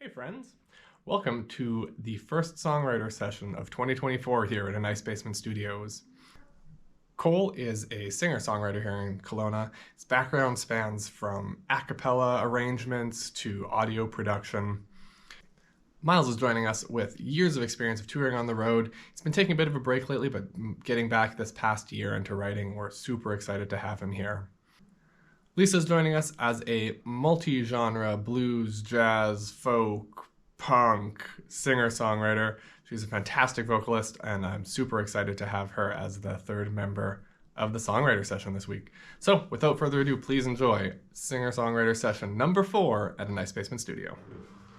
Hey friends, welcome to the first songwriter session of 2024 here at A Nice Basement Studios. Cole is a singer-songwriter here in Kelowna. His background spans from a cappella arrangements to audio production. Miles is joining us with years of experience of touring on the road. He's been taking a bit of a break lately, but getting back this past year into writing. We're super excited to have him here. Lisa's joining us as a multi-genre blues, jazz, folk, punk singer-songwriter. She's a fantastic vocalist, and I'm super excited to have her as the third member of the songwriter session this week. So, without further ado, please enjoy singer-songwriter session number 4 at A Nice Basement Studio.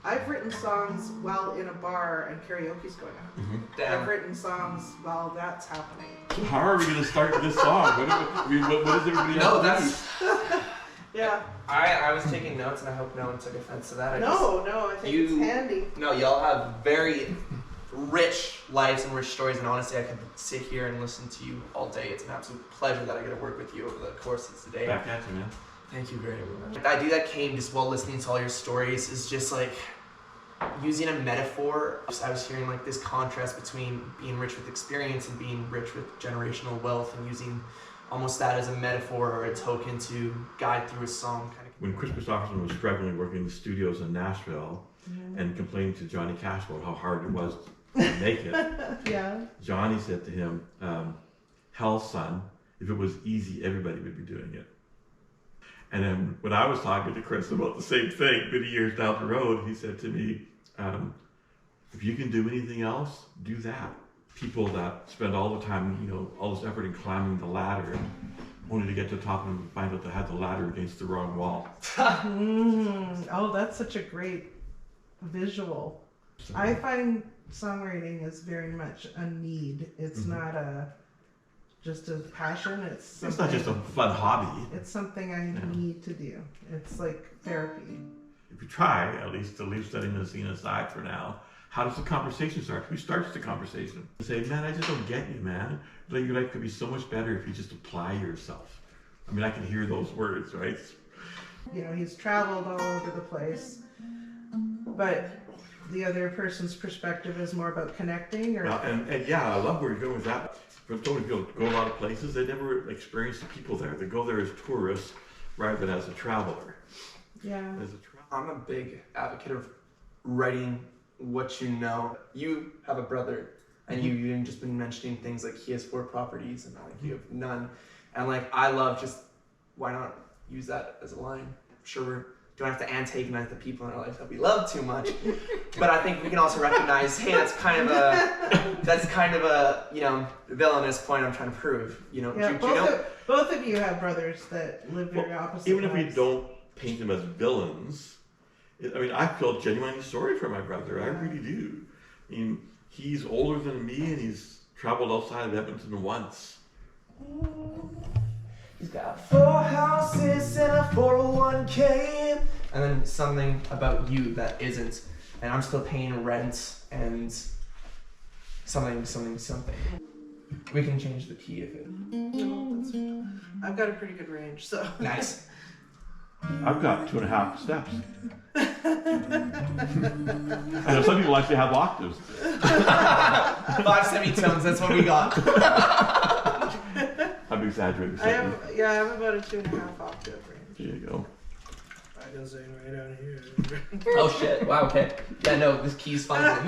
I've written songs while in a bar and karaoke's going on. I've written songs while that's happening. So how are we going to start this song? What does everybody have to do? Yeah. I was taking notes, and I hope no one took offense to that. I think it's handy. No, y'all have very rich lives and rich stories, and honestly, I could sit here and listen to you all day. It's an absolute pleasure that I get to work with you over the course of today. Back at you, man. Thank you very much. The idea that came just while listening to all your stories is just like using a metaphor. I was hearing like this contrast between being rich with experience and being rich with generational wealth, and using almost that as a metaphor or a token to guide through a song. When Chris Christopherson was struggling working in the studios in Nashville and complaining to Johnny Cash about how hard it was to make it, Yeah. Johnny said to him, hell, son, if it was easy, everybody would be doing it. And then when I was talking to Chris about the same thing many years down the road, he said to me, if you can do anything else, do that. People that spend all the time, all this effort in climbing the ladder, only to get to the top and find out they had the ladder against the wrong wall. Oh, that's such a great visual. I find songwriting is very much a need. It's not just a passion. It's not just a fun hobby. It's something I need to do. It's like therapy. If you try, at least to leave setting the scene aside for now, how does the conversation start? Who starts the conversation? Say, man, I just don't get you, man. Like, your life could be so much better if you just apply yourself. I mean, I can hear those words, right? He's traveled all over the place, but the other person's perspective is more about connecting. And yeah, I love where you're going with that. But so many people go a lot of places, they never experience the people there. They go there as tourists rather than as a traveler. Yeah. I'm a big advocate of writing what you know. You have a brother, and you've just been mentioning things like he has 4 properties and like you have none. And like I love just, why not use that as a line? Sure, we don't have to antagonize the people in our life that we love too much, but I think we can also recognize, hey, that's kind of a villainous point I'm trying to prove. Both of you have brothers that live very opposite. Even if we lives. don't paint them as villains, I feel genuinely sorry for my brother. I really do. I mean, he's older than me, and he's traveled outside of Edmonton once. He's got 4 houses and a 401k, and then something about you that isn't, and I'm still paying rent and something. We can change the key if it. I've got a pretty good range, so. Nice. I've got 2.5 steps. I know some people actually have octaves. 5 semitones, that's what we got. I'm exaggerating. I have about a 2.5 octave range. There you go. I can sing right down here. Oh shit, wow, okay. Yeah, no, this key's fine.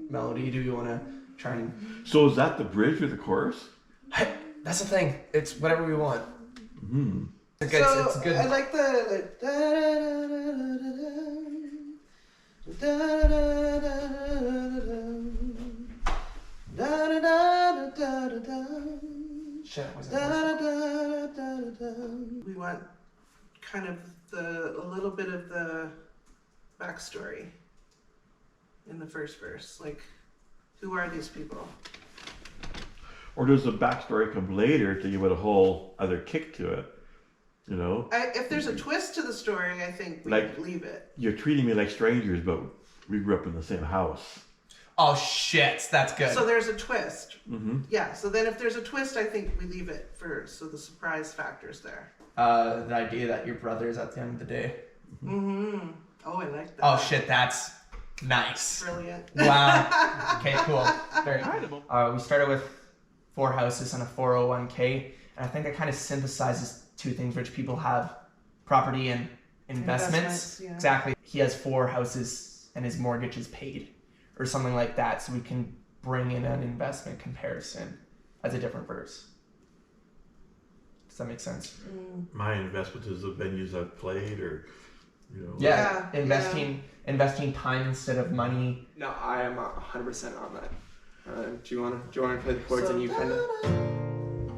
Melody, do you want to try and... So is that the bridge or the chorus? That's the thing. It's whatever we want. Mm-hmm. It's good. I like the Shit, we want kind of a little bit of the backstory in the first verse. Like, who are these people? Or does the backstory come later to give it a whole other kick to it? If there's a twist to the story, I think we leave it. You're treating me like strangers, but we grew up in the same house. Oh shit, that's good. So there's a twist. Mm-hmm. Yeah, so then if there's a twist, I think we leave it so the surprise factor's there. The idea that your brother's at the end of the day Mm-hmm. Oh, I like that. Oh shit, that's nice. Brilliant. Wow. Okay, cool. Very cool. We started with 4 houses and a 401k, and I think that kind of synthesizes 2 things which people have: property and investments. Yeah. Exactly. He has 4 houses and his mortgage is paid, or something like that. So we can bring in an investment comparison as a different verse. Does that make sense? My investment is the venues I've played, or Yeah. Yeah, Investing time instead of money. No, I am 100% on that. Do you want to play the chords and you kind of?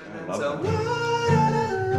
I love So. that.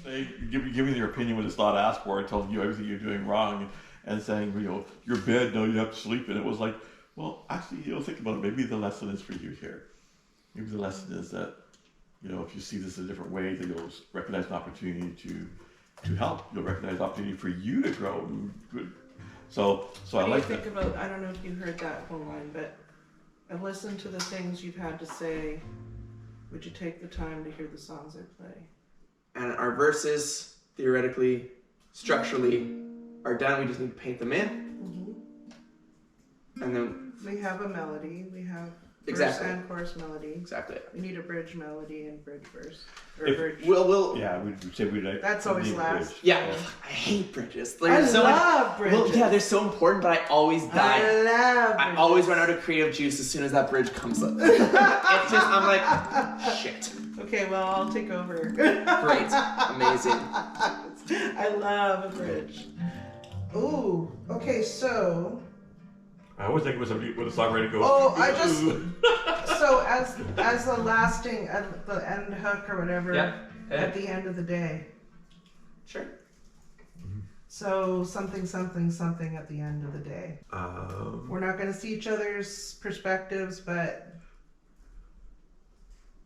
They giving their opinion when it's not asked for and telling you everything you're doing wrong and saying, you're bad, now you have to sleep. And it was like, well, actually, think about it. Maybe the lesson is for you here. Maybe the lesson is that, if you see this in a different way, that you'll recognize an opportunity to help. You'll recognize an opportunity for you to grow. So I like that. About, I don't know if you heard that whole line, but and listen to the things you've had to say. Would you take the time to hear the songs I play? And our verses, theoretically, structurally, are done. We just need to paint them in. And then We have a melody. We have Exactly. verse and chorus melody. exactly. We need a bridge melody and bridge verse. Or If- bridge. We'll Yeah, we'd say we'd like. That's always need a last. bridge. yeah. I hate bridges. I They're so love bridges. Well, yeah, they're so important, but I always die. I love bridges. I always run out of creative juice as soon as that bridge comes up. It's just, I'm like, shit. Okay, well, I'll take over. Great. Amazing. I love a bridge. Ooh, okay, so... I always think when a songwriter goes. Oh, I just- "Ooh." So as the lasting, the end hook or whatever, Yeah. at the end of the day. Sure. So something at the end of the day. We're not going to see each other's perspectives, but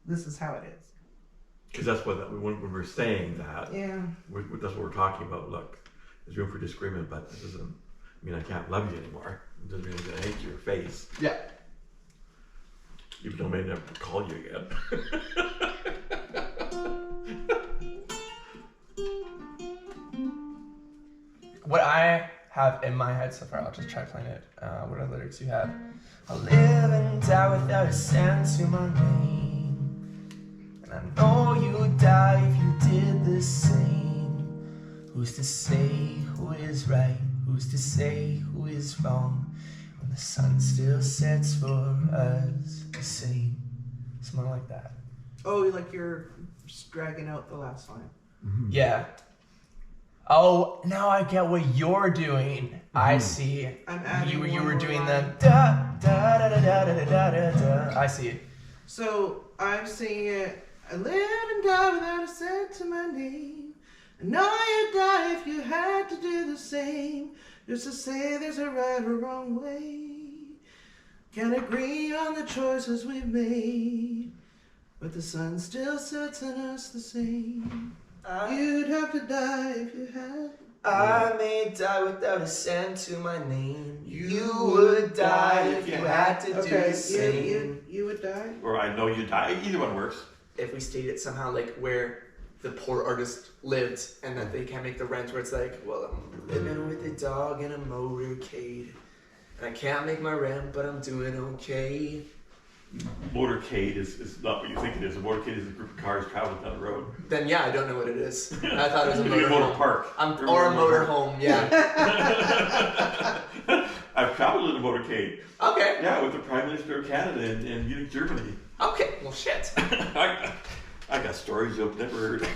this is how it is. Because that's what when we're saying that, Yeah. that's what we're talking about. Look, there's room for disagreement, but this doesn't mean I can't love you anymore. It doesn't mean I'm gonna hate your face, Yeah. even though I may never call you again. What I have in my head so far, I'll just try playing it. What are the lyrics you have? I'll live and die without a cent to my name. And I know you would die if you did the same. Who's to say who is right? Who's to say who is wrong? When the sun still sets for us the same. Something like that. Oh, like you're just dragging out the last line. Yeah. Oh, now I get what you're doing. I see. I'm adding You one were more doing line. the da da da da da da da da da. I see. So I'm singing it. I live and die without a cent to my name. I know you'd die if you had to do the same. Just to say there's a right or wrong way. Can't agree on the choices we've made, but the sun still sets on us the same. You'd have to die if you had. I may die without a cent to my name. You would die if you had to do Okay, the same. you would die? Or I know you die. Either one works. If we state it somehow like where the poor artist lived and that they can't make the rent, where it's like, well, I'm living with a dog in a motorcade. And I can't make my rent, but I'm doing okay. Motorcade is not what you think it is. A motorcade is a group of cars traveling down the road. Then yeah, I don't know what it is. I thought it was a Maybe motor motor home. park. Or a motor home, yeah. I've traveled in a motorcade. Okay. Yeah, with the Prime Minister of Canada in Munich, Germany. Okay, well shit. I got stories you've never heard.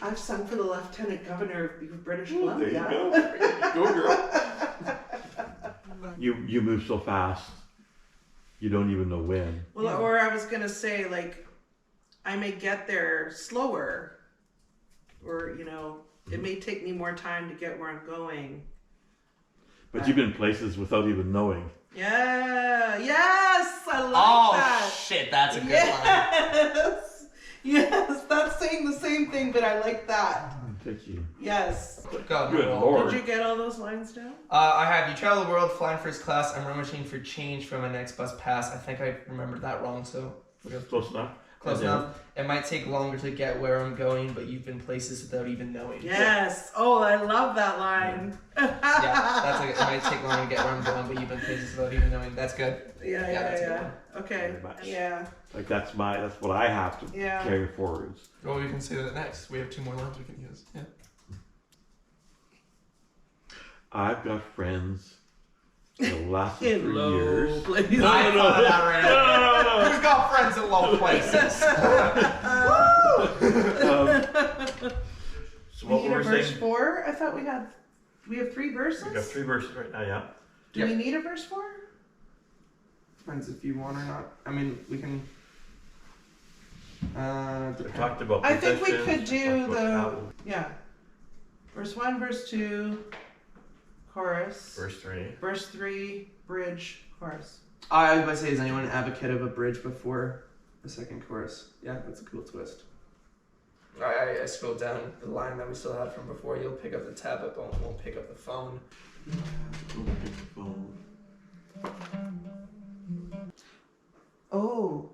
I've sung for the Lieutenant Governor of British There you Columbia. go. There you go, girl. You move so fast. you don't even know when. Well, or I was gonna say, like, I may get there slower, or it may take me more time to get where I'm going. But you've been places without even knowing. Yeah. Yes, I like that. Oh shit, that's a good line. Yes. Yes, that's saying the same thing, but I like that. Thank you. Yes. God, Good Lord. Did you get all those lines down? I have you travel the world flying first class. I'm rummaging for change from my next bus pass. I think I remembered that wrong, so Close enough. close enough. It might take longer to get where I'm going, but you've been places without even knowing. Yes. Oh, I love that line. Yeah, that's like, it might take longer to get where I'm going, but you've been places without even knowing. That's good. Yeah. that's a good one. Okay. Very much. Yeah. Like that's what I have to carry forwards. Well, we can say that next. We have 2 more lines we can use. Yeah. I've got friends that lasted for years. Please. No. Who's got friends in low places? So We what need were a we verse saying? 4? I thought we have 3 verses. We got 3 verses right now, yeah. Do we need a verse 4? Depends if you want or not. I mean, we can. We talked about I think we possessions, could we do talked about travel. verse 1, verse 2, chorus. Verse 3. Verse 3, bridge, chorus. I was about to say, is anyone an advocate of a bridge before the second chorus? Yeah, that's a cool twist. I scrolled down the line that we still had from before. You'll pick up the tab, but won't pick up the phone. Oh.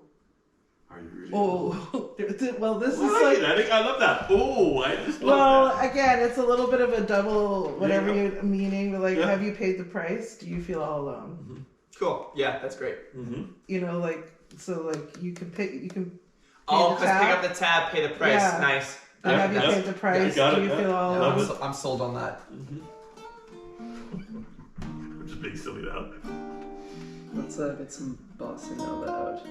Are you really? Oh. Well, this is Well, like. I think I love that. Oh, I just love that. Again, it's a little bit of a double whatever Yeah. you meaning, but like, Yeah. have you paid the price? Do you feel all alone? Cool. Yeah, that's great. Mm-hmm. Like, so like you can pay Oh, the because pick tab. up the tab, pay the price. Yeah. Nice. And have you Yeah. paid the price? got Do it, you yeah. feel all Yeah, alone? I'm sold on that. I'm just being silly now. Let's get some bossa nova out.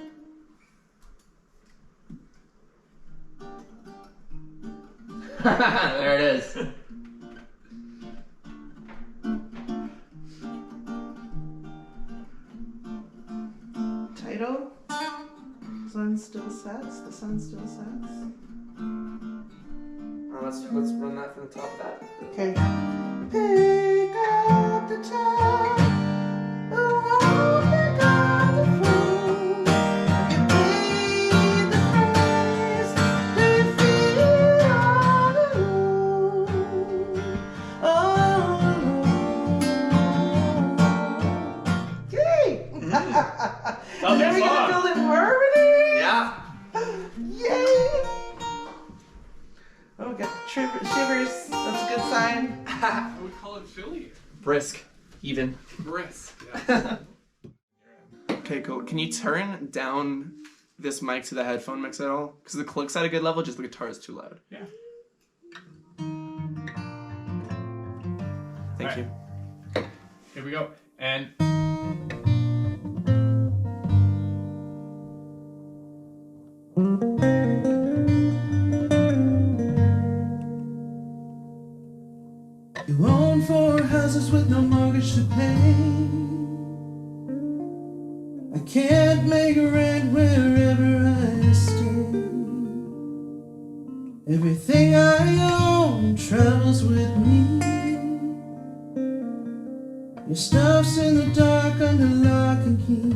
There it is. Title? Sun still sets. The sun still sets. Let's run that from the top of that. Okay. Pick up the tab. Oh, pick up the phone. You paid the price. Do you feel all alone? All alone. Okay. Sounds Then like we gonna fun. build in harmony. Yeah. Yay! Oh, got shivers. That's a good sign. We call it Philly. Brisk. Even. Brisk. Yeah. Okay, cool. Can you turn down this mic to the headphone mix at all? Because the click's at a good level, just the guitar is too loud. Yeah. Thank All you. Here we go. And You own 4 houses with no mortgage to pay. I can't make rent wherever I stay. Everything I own travels with me. Your stuff's in the dark under lock and key.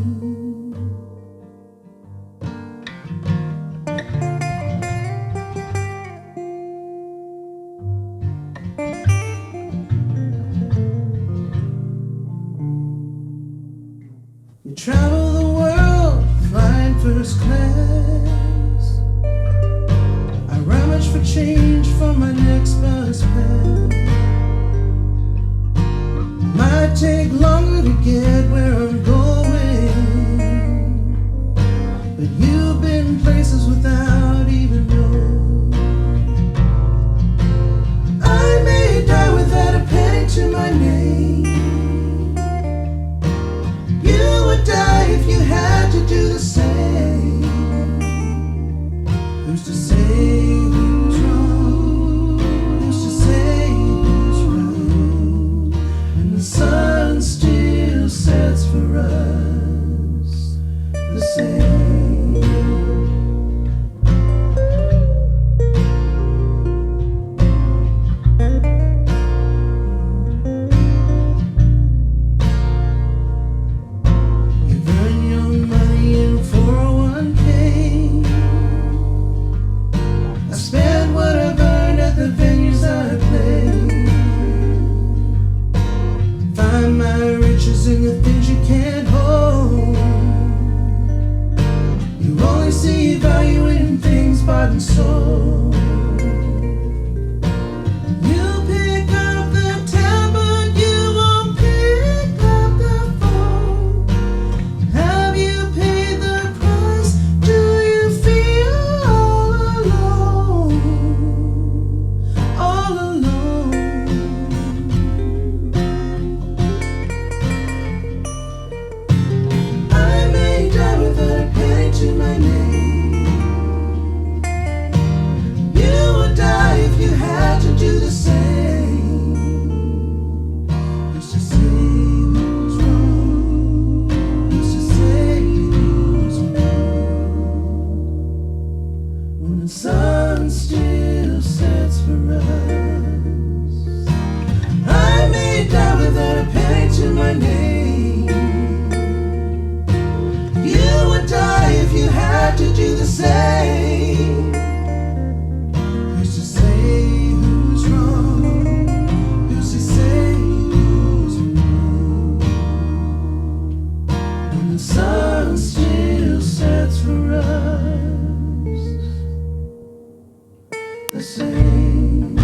You travel the world flying first class. I rummage for change for my next bus pass. Might take longer to get where I'm going, but you've been places without even knowing. I may die without a penny to my name. You would die if you had to do the same. Who's to say who's wrong? Who's to say who's right? And the sun still sets. to my name. You would die if you had to do the same. Who's to say who's wrong? Who's to say who's wrong? When the sun still sets for us, I may die without a penny to my name. You would die if you had to do the same. Who's to say who's wrong? Who's to say who's wrong? When the sun still sets for us the same.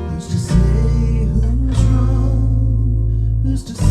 Who's to say who's wrong? Who's to say